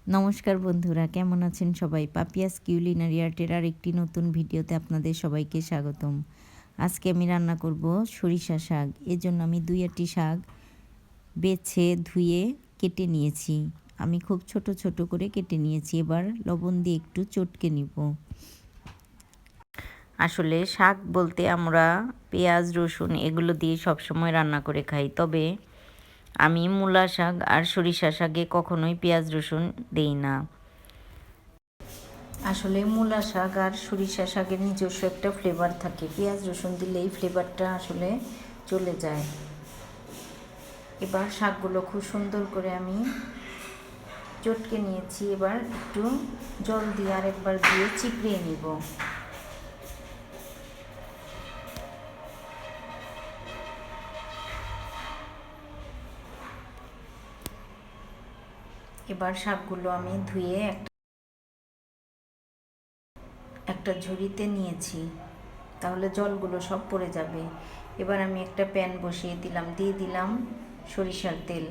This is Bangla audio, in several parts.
নমস্কার বন্ধুরা, কেমন আছেন সবাই? পাপিয়াস কিউলিনারি আর্টের আরেকটি নতুন ভিডিওতে আপনাদের সবাইকে স্বাগতম। আজকে আমি রান্না করব সরিষা শাক। এর জন্য আমি 2-8টি শাক বেছে ধুয়ে কেটে নিয়েছি। আমি খুব ছোট ছোট করে কেটে নিয়েছি। এবার লবণ দিয়ে একটু চটকে নিব। আসলে শাক বলতে আমরা পেঁয়াজ রসুন এগুলো দিয়ে সবসময় রান্না করে খাই, তবে আমি মূলা শাক আর সরিষা শাকে কখনোই পেঁয়াজ রসুন দেই না। আসলে মূলা শাক আর সরিষা শাকের নিজস্ব একটা ফ্লেভার থাকে, পেঁয়াজ রসুন দিলেই ফ্লেভারটা আসলে চলে যায়। এবার শাকগুলো খুব সুন্দর করে আমি চটকে নিয়েছি। এবার একটু জল দিয়ে আরেকবার দিয়ে চিপড়িয়ে নিব। এবার শাকগুলো আমি ধুয়ে একটা ঝুড়িতে নিয়েছি, তাহলে জলগুলো সব পড়ে যাবে। এবার আমি একটা প্যান বসিয়ে দিলাম, দিয়ে দিলাম সরিষার তেল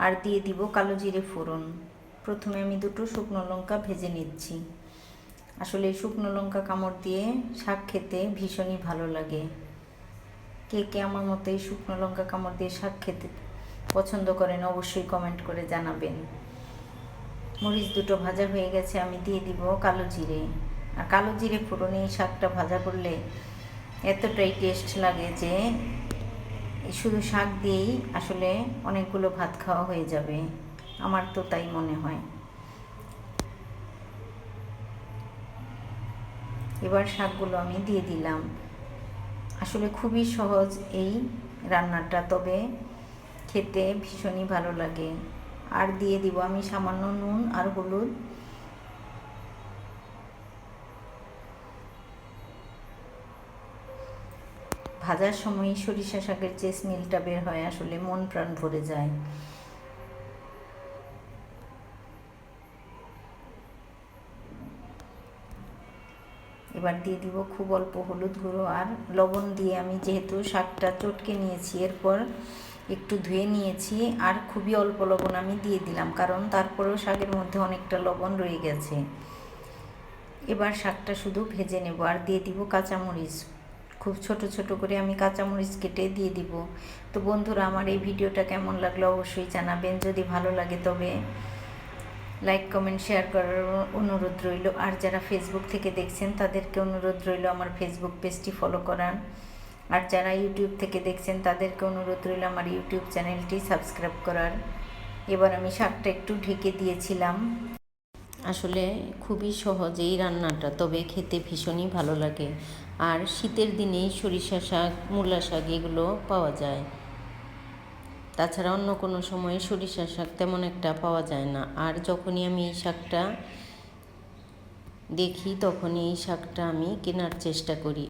আর দিয়ে দিব কালো জিরে ফোড়ন। প্রথমে আমি 2টো শুকনো লঙ্কা ভেজে নিচ্ছি। আসলে এই শুকনো লঙ্কা কামড় দিয়ে শাক খেতে ভীষণই ভালো লাগে। কে কে আমার মতো এই শুকনো লঙ্কা কামড় দিয়ে শাক খেতে পছন্দ করেন অবশ্যই কমেন্ট করে জানাবেন। মরিচ 2টো ভাজা হয়ে গেছে, আমি দিয়ে দিব কালো জিরে। আর কালো জিরে ফোড়নে এই শাকটা ভাজা করলে এতটাই টেস্ট লাগে যে শুধু শাক দিয়েই আসলে অনেকগুলো ভাত খাওয়া হয়ে যাবে, আমার তো তাই মনে হয়। এবার শাকগুলো আমি দিয়ে দিলাম। আসলে খুবই সহজ এই রান্নাটা, তবে খেতে ভীষণই ভালো লাগে। আর দিয়ে দিব আমি সামান্য নুন আর হলুদ। ভাজার সময় সরিষা শাকের যে স্মেলটা বের হয় আসলে মন প্রাণ ভরে যায়। এবার দিয়ে দিব খুব অল্প হলুদ গুঁড়ো আর লবণ দিয়ে, আমি যেহেতু শাকটা চটকে নিয়েছি এরপর একটু ধুয়ে নিয়েছি আর খুবই অল্প লবণ আমি দিয়ে দিলাম, কারণ তারপরেও শাকের মধ্যে অনেকটা লবণ রয়ে গেছে। এবার শাকটা শুধু ভেজে নেব আর দিয়ে দিব কাঁচামরিচ। খুব ছোট ছোট করে আমি কাঁচামরিচ কেটে দিয়ে দিব। তো বন্ধুরা, আমার এই ভিডিওটা কেমন লাগলো অবশ্যই জানাবেন। যদি ভালো লাগে তবে লাইক কমেন্ট শেয়ার করার অনুরোধ রইল। আর যারা ফেসবুক থেকে দেখছেন তাদেরকে অনুরোধ রইল আমার ফেসবুক পেজটি ফলো করার। আর যারা ইউটিউব থেকে দেখছেন তাদেরকে অনুরোধ রইল আমার ইউটিউব চ্যানেলটি সাবস্ক্রাইব করার। এবার আমি শাকটা একটু ঢেকে দিয়েছিলাম। আসলে খুবই সহজ এই রান্নাটা, তবে খেতে ভীষণই ভালো লাগে। আর শীতের দিনেই সরিষা শাক মূলা শাক এগুলো পাওয়া যায়, তাছাড়া অন্য কোনো সময়ে সরিষা শাক তেমন একটা পাওয়া যায় না। আর যখনই আমি এই শাকটা দেখি তখনই এই শাকটা আমি কেনার চেষ্টা করি।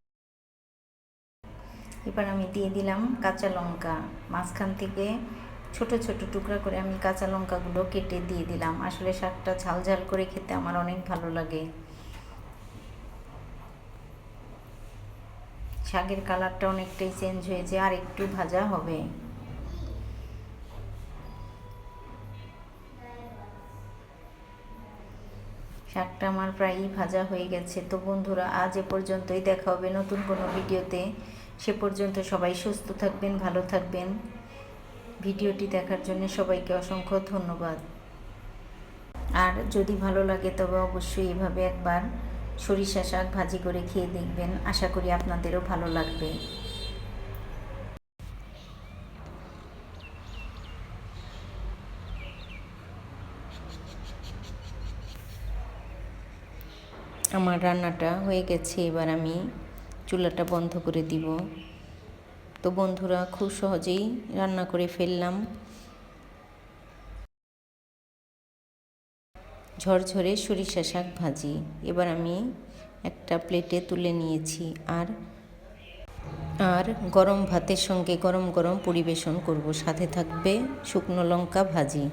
এবার আমি দিয়ে দিলাম কাঁচা লঙ্কা। মাঝখান থেকে ছোট ছোট টুকরা করে আমি কাঁচা লঙ্কাগুলো কেটে দিয়ে দিলাম। আসলে শাকটা ঝাল ঝাল করে খেতে আমার অনেক ভালো লাগে। শাকের কালারটা অনেকটাই চেঞ্জ হয়েছে, আর একটু ভাজা হবে। শাকটা আমার প্রায়ই ভাজা হয়ে গেছে। তো বন্ধুরা, আজ এ পর্যন্তই, দেখা হবে নতুন কোনো ভিডিওতে। সে পর্যন্ত সবাই সুস্থ থাকবেন, ভালো থাকবেন। ভিডিওটি দেখার জন্য সবাইকে অসংখ্য ধন্যবাদ। আর যদি ভালো লাগে তবে অবশ্যই এভাবে একবার সরিষা শাক ভাজি করে খেয়ে দেখবেন, আশা করি আপনাদেরও ভালো লাগবে। আমার রান্নাটা হয়ে গেছে, এবার আমি চুলাটা বন্ধ করে দিব। তো বন্ধুরা, খুব সহজেই রান্না করে ফেললাম ঝরঝরে সরিষা শাক ভাজি। এবার আমি একটা প্লেটে তুলে নিয়েছি আর গরম ভাতের সঙ্গে গরম গরম পরিবেশন করব। সাথে থাকবে শুকনো লঙ্কা ভাজি।